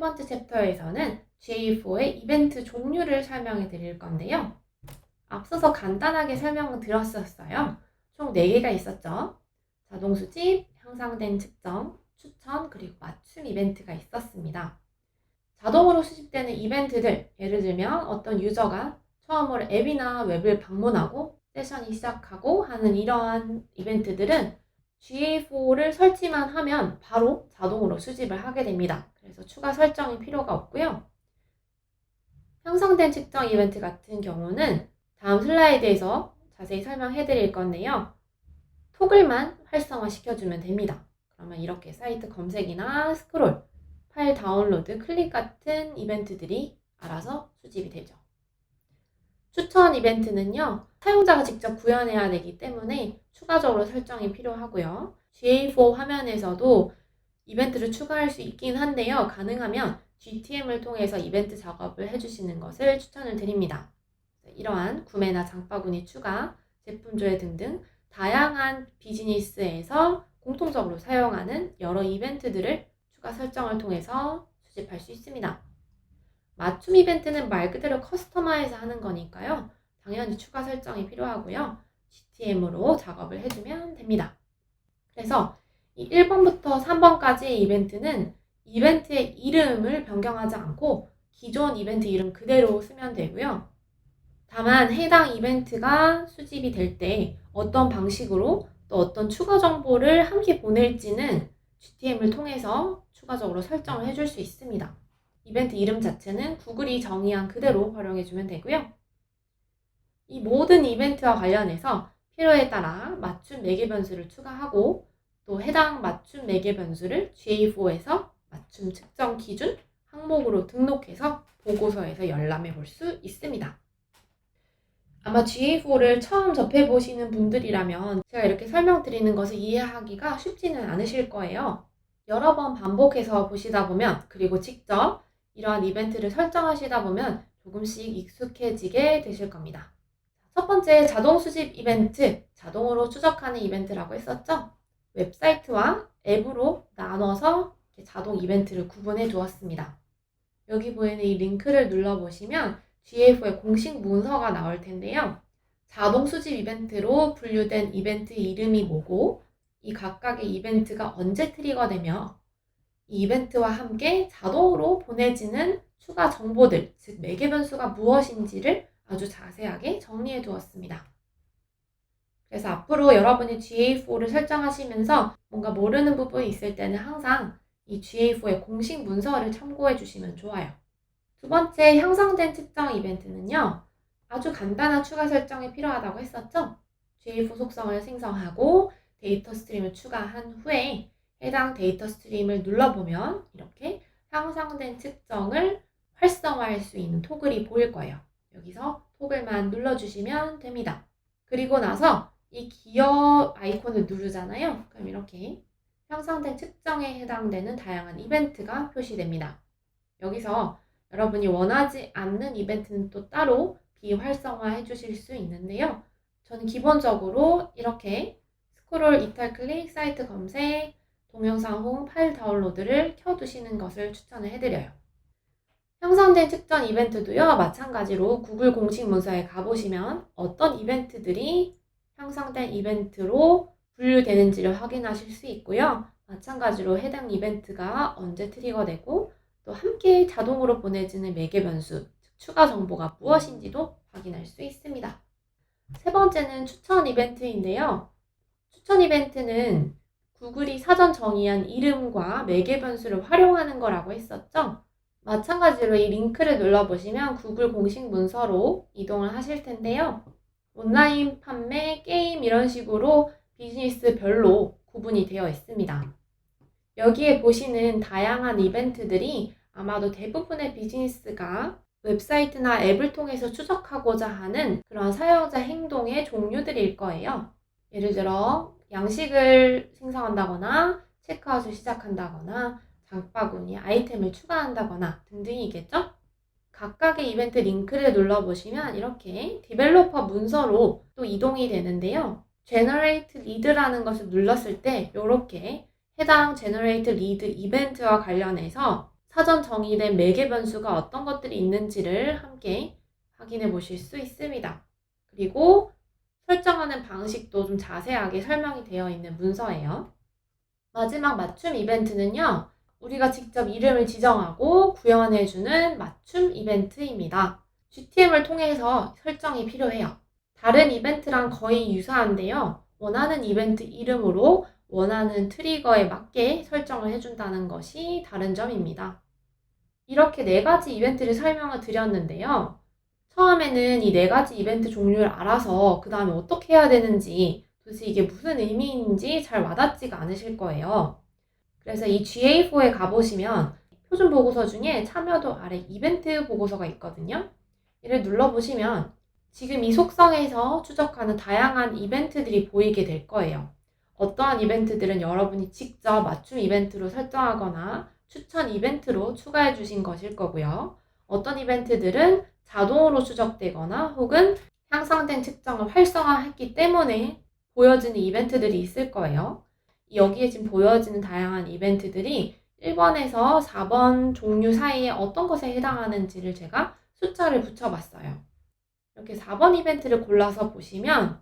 번째 챕터에서는 GA4의 이벤트 종류를 설명해 드릴 건데요. 앞서서 간단하게 설명을 드렸었어요. 총 4개가 있었죠. 자동 수집, 향상된 측정, 추천, 그리고 맞춤 이벤트가 있었습니다. 자동으로 수집되는 이벤트들, 예를 들면 어떤 유저가 처음으로 앱이나 웹을 방문하고 세션이 시작하고 하는 이러한 이벤트들은 GA4를 설치만 하면 바로 자동으로 수집을 하게 됩니다. 그래서 추가 설정이 필요가 없고요. 향상된 측정 이벤트 같은 경우는 다음 슬라이드에서 자세히 설명해 드릴 건데요. 토글만 활성화 시켜주면 됩니다. 그러면 이렇게 사이트 검색이나 스크롤, 파일 다운로드, 클릭 같은 이벤트들이 알아서 수집이 되죠. 추천 이벤트는요, 사용자가 직접 구현해야 되기 때문에 추가적으로 설정이 필요하고요. GA4 화면에서도 이벤트를 추가할 수 있긴 한데요. 가능하면 GTM을 통해서 이벤트 작업을 해주시는 것을 추천을 드립니다. 이러한 구매나 장바구니 추가, 제품 조회 등등 다양한 비즈니스에서 공통적으로 사용하는 여러 이벤트들을 추가 설정을 통해서 수집할 수 있습니다. 맞춤 이벤트는 말 그대로 커스터마이즈 하는 거니까요. 당연히 추가 설정이 필요하고요. GTM으로 작업을 해주면 됩니다. 그래서 이 1번부터 3번까지의 이벤트는 이벤트의 이름을 변경하지 않고 기존 이벤트 이름 그대로 쓰면 되고요. 다만 해당 이벤트가 수집이 될 때 어떤 방식으로 또 어떤 추가 정보를 함께 보낼지는 GTM을 통해서 추가적으로 설정을 해줄 수 있습니다. 이벤트 이름 자체는 구글이 정의한 그대로 활용해주면 되고요. 이 모든 이벤트와 관련해서 필요에 따라 맞춤 매개 변수를 추가하고 또 해당 맞춤 매개 변수를 GA4에서 맞춤 측정 기준 항목으로 등록해서 보고서에서 열람해 볼 수 있습니다. 아마 GA4를 처음 접해보시는 분들이라면 제가 이렇게 설명드리는 것을 이해하기가 쉽지는 않으실 거예요. 여러 번 반복해서 보시다 보면 그리고 직접 이러한 이벤트를 설정하시다 보면 조금씩 익숙해지게 되실 겁니다. 첫 번째 자동 수집 이벤트, 자동으로 추적하는 이벤트라고 했었죠? 웹사이트와 앱으로 나눠서 자동 이벤트를 구분해 두었습니다. 여기 보이는 이 링크를 눌러보시면 GA4의 공식 문서가 나올 텐데요. 자동 수집 이벤트로 분류된 이벤트 이름이 뭐고 이 각각의 이벤트가 언제 트리거되며 이 이벤트와 함께 자동으로 보내지는 추가 정보들, 즉 매개 변수가 무엇인지를 아주 자세하게 정리해 두었습니다. 그래서 앞으로 여러분이 GA4를 설정하시면서 뭔가 모르는 부분이 있을 때는 항상 이 GA4의 공식 문서를 참고해 주시면 좋아요. 두 번째 향상된 측정 이벤트는요. 아주 간단한 추가 설정이 필요하다고 했었죠? GA4 속성을 생성하고 데이터 스트림을 추가한 후에 해당 데이터 스트림을 눌러보면 이렇게 향상된 측정을 활성화할 수 있는 토글이 보일 거예요. 여기서 토글만 눌러주시면 됩니다. 그리고 나서 이 기어 아이콘을 누르잖아요. 그럼 이렇게 향상된 측정에 해당되는 다양한 이벤트가 표시됩니다. 여기서 여러분이 원하지 않는 이벤트는 또 따로 비활성화해 주실 수 있는데요. 저는 기본적으로 이렇게 스크롤, 이탈 클릭, 사이트 검색, 동영상 홈, 파일 다운로드를 켜두시는 것을 추천을 해드려요. 향상된 측정 이벤트도요. 마찬가지로 구글 공식 문서에 가보시면 어떤 이벤트들이 향상된 이벤트로 분류되는지를 확인하실 수 있고요. 마찬가지로 해당 이벤트가 언제 트리거되고 또 함께 자동으로 보내지는 매개 변수, 추가 정보가 무엇인지도 확인할 수 있습니다. 세 번째는 추천 이벤트인데요. 추천 이벤트는 구글이 사전 정의한 이름과 매개 변수를 활용하는 거라고 했었죠. 마찬가지로 이 링크를 눌러보시면 구글 공식 문서로 이동을 하실 텐데요. 온라인 판매, 게임 이런 식으로 비즈니스별로 구분이 되어 있습니다. 여기에 보시는 다양한 이벤트들이 아마도 대부분의 비즈니스가 웹사이트나 앱을 통해서 추적하고자 하는 그런 사용자 행동의 종류들일 거예요. 예를 들어 양식을 생성한다거나 체크아웃을 시작한다거나 장바구니 아이템을 추가한다거나 등등이겠죠? 각각의 이벤트 링크를 눌러보시면 이렇게 디벨로퍼 문서로 또 이동이 되는데요. Generate Lead라는 것을 눌렀을 때 이렇게 해당 Generate Lead 이벤트와 관련해서 사전 정의된 매개 변수가 어떤 것들이 있는지를 함께 확인해 보실 수 있습니다. 그리고 설정하는 방식도 좀 자세하게 설명이 되어 있는 문서예요. 마지막 맞춤 이벤트는요, 우리가 직접 이름을 지정하고 구현해주는 맞춤 이벤트입니다. GTM을 통해서 설정이 필요해요. 다른 이벤트랑 거의 유사한데요, 원하는 이벤트 이름으로 원하는 트리거에 맞게 설정을 해준다는 것이 다른 점입니다. 이렇게 4가지 이벤트를 설명을 드렸는데요. 처음에는 이 4가지 이벤트 종류를 알아서 그 다음에 어떻게 해야 되는지, 도대체 이게 무슨 의미인지 잘 와닿지가 않으실 거예요. 그래서 이 GA4에 가보시면 표준 보고서 중에 참여도 아래 이벤트 보고서가 있거든요. 이를 눌러보시면 지금 이 속성에서 추적하는 다양한 이벤트들이 보이게 될 거예요. 어떠한 이벤트들은 여러분이 직접 맞춤 이벤트로 설정하거나 추천 이벤트로 추가해 주신 것일 거고요. 어떤 이벤트들은 자동으로 추적되거나 혹은 향상된 측정을 활성화했기 때문에 보여지는 이벤트들이 있을 거예요. 여기에 지금 보여지는 다양한 이벤트들이 1번에서 4번 종류 사이에 어떤 것에 해당하는지를 제가 숫자를 붙여봤어요. 이렇게 4번 이벤트를 골라서 보시면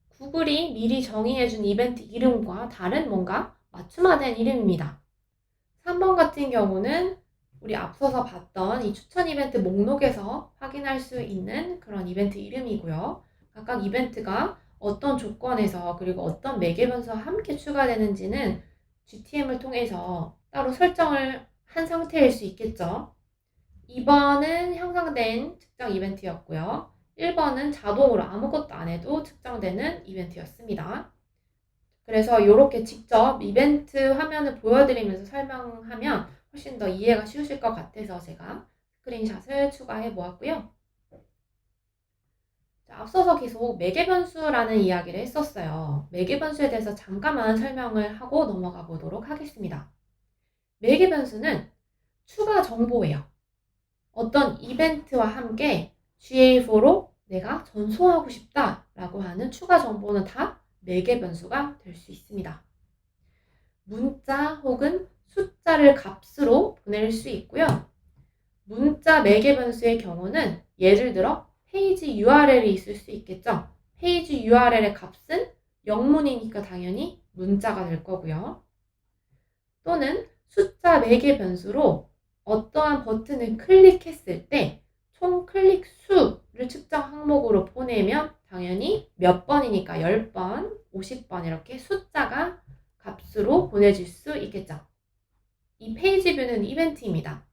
구글이 미리 정의해준 이벤트 이름과 다른 뭔가 맞춤화된 이름입니다. 3번 같은 경우는 우리 앞서서 봤던 이 추천 이벤트 목록에서 확인할 수 있는 그런 이벤트 이름이고요. 각각 이벤트가 어떤 조건에서 그리고 어떤 매개 변수와 함께 추가되는지는 GTM을 통해서 따로 설정을 한 상태일 수 있겠죠. 2번은 향상된 측정 이벤트였고요. 1번은 자동으로 아무것도 안 해도 측정되는 이벤트였습니다. 그래서 이렇게 직접 이벤트 화면을 보여드리면서 설명하면 훨씬 더 이해가 쉬우실 것 같아서 제가 스크린샷을 추가해 보았고요. 자, 앞서서 계속 매개 변수라는 이야기를 했었어요. 매개 변수에 대해서 잠깐만 설명을 하고 넘어가 보도록 하겠습니다. 매개 변수는 추가 정보예요. 어떤 이벤트와 함께 GA4로 내가 전송하고 싶다라고 하는 추가 정보는 다 매개 변수가 될 수 있습니다. 문자 혹은 숫자를 값으로 보낼 수 있고요. 문자 매개 변수의 경우는 예를 들어 페이지 URL이 있을 수 있겠죠. 페이지 URL의 값은 영문이니까 당연히 문자가 될 거고요. 또는 숫자 매개 변수로 어떠한 버튼을 클릭했을 때 총 클릭 수를 측정 항목으로 보내면 당연히 몇 번이니까 10번, 50번 이렇게 숫자가 값으로 보내질 수 있겠죠. 이 페이지 뷰는 이벤트입니다.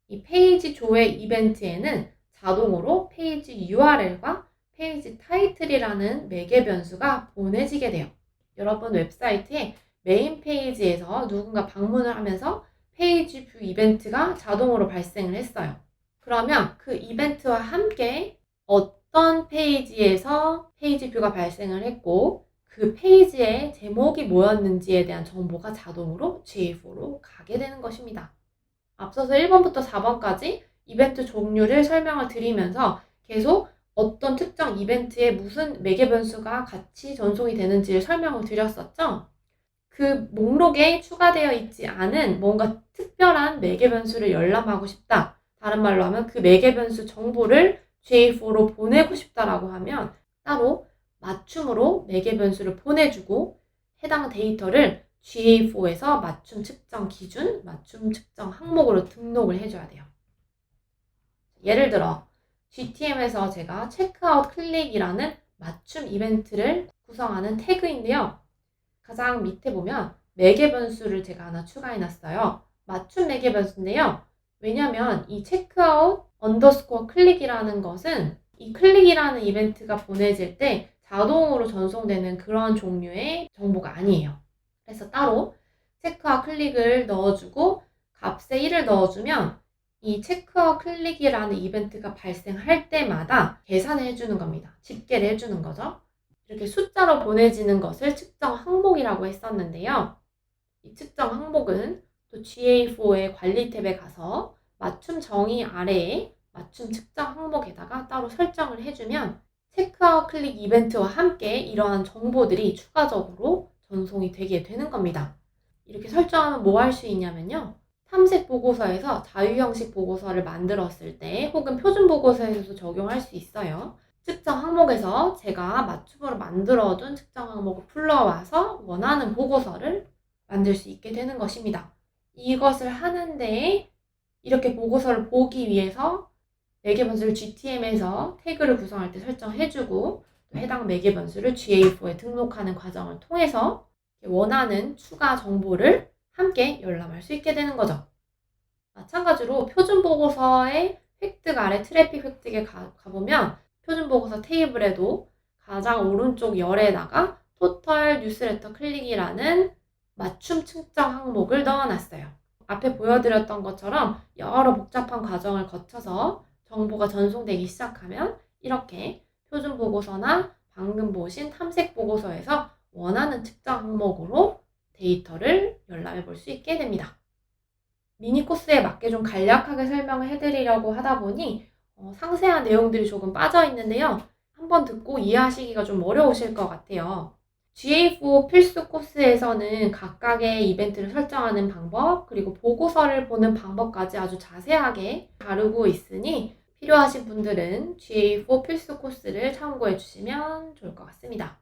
이 페이지 조회 이벤트에는 자동으로 페이지 URL과 페이지 타이틀이라는 매개 변수가 보내지게 돼요. 여러분 웹사이트에 메인 페이지에서 누군가 방문을 하면서 페이지 뷰 이벤트가 자동으로 발생을 했어요. 그러면 그 이벤트와 함께 어떤 페이지에서 페이지 뷰가 발생을 했고 그 페이지의 제목이 뭐였는지에 대한 정보가 자동으로 GA4로 가게 되는 것입니다. 앞서서 1번부터 4번까지 이벤트 종류를 설명을 드리면서 계속 어떤 특정 이벤트에 무슨 매개 변수가 같이 전송이 되는지를 설명을 드렸었죠. 그 목록에 추가되어 있지 않은 뭔가 특별한 매개 변수를 열람하고 싶다. 다른 말로 하면 그 매개 변수 정보를 GA4로 보내고 싶다라고 하면 따로 맞춤으로 매개 변수를 보내주고 해당 데이터를 GA4에서 맞춤 측정 기준, 맞춤 측정 항목으로 등록을 해줘야 돼요. 예를 들어 GTM에서 제가 체크아웃 클릭이라는 맞춤 이벤트를 구성하는 태그인데요. 가장 밑에 보면 매개 변수를 제가 하나 추가해 놨어요. 맞춤 매개 변수인데요. 왜냐면 이 체크아웃 언더스코어 클릭이라는 것은 이 클릭이라는 이벤트가 보내질 때 자동으로 전송되는 그런 종류의 정보가 아니에요. 그래서 따로 체크아웃 클릭을 넣어주고 값에 1을 넣어주면 이 체크아웃 클릭이라는 이벤트가 발생할 때마다 계산을 해주는 겁니다. 집계를 해주는 거죠. 이렇게 숫자로 보내지는 것을 측정 항목이라고 했었는데요. 이 측정 항목은 또 GA4의 관리 탭에 가서 맞춤 정의 아래에 맞춤 측정 항목에다가 따로 설정을 해주면 체크아웃 클릭 이벤트와 함께 이러한 정보들이 추가적으로 전송이 되게 되는 겁니다. 이렇게 설정하면 뭐 할 수 있냐면요. 탐색 보고서에서 자유 형식 보고서를 만들었을 때 혹은 표준 보고서에서도 적용할 수 있어요. 특정 항목에서 제가 맞춤으로 만들어둔 특정 항목을 불러와서 원하는 보고서를 만들 수 있게 되는 것입니다. 이것을 하는데 이렇게 보고서를 보기 위해서 매개 변수를 GTM에서 태그를 구성할 때 설정해주고 또 해당 매개 변수를 GA4에 등록하는 과정을 통해서 원하는 추가 정보를 함께 열람할 수 있게 되는 거죠. 마찬가지로 표준 보고서의 획득 아래 트래픽 획득에 가보면 표준 보고서 테이블에도 가장 오른쪽 열에다가 토탈 뉴스레터 클릭이라는 맞춤 측정 항목을 넣어놨어요. 앞에 보여드렸던 것처럼 여러 복잡한 과정을 거쳐서 정보가 전송되기 시작하면 이렇게 표준 보고서나 방금 보신 탐색 보고서에서 원하는 측정 항목으로 데이터를 열람해 볼 수 있게 됩니다. 미니 코스에 맞게 좀 간략하게 설명을 해드리려고 하다 보니 상세한 내용들이 조금 빠져 있는데요. 한번 듣고 이해하시기가 좀 어려우실 것 같아요. GA4 필수 코스에서는 각각의 이벤트를 설정하는 방법, 그리고 보고서를 보는 방법까지 아주 자세하게 다루고 있으니 필요하신 분들은 GA4 필수 코스를 참고해 주시면 좋을 것 같습니다.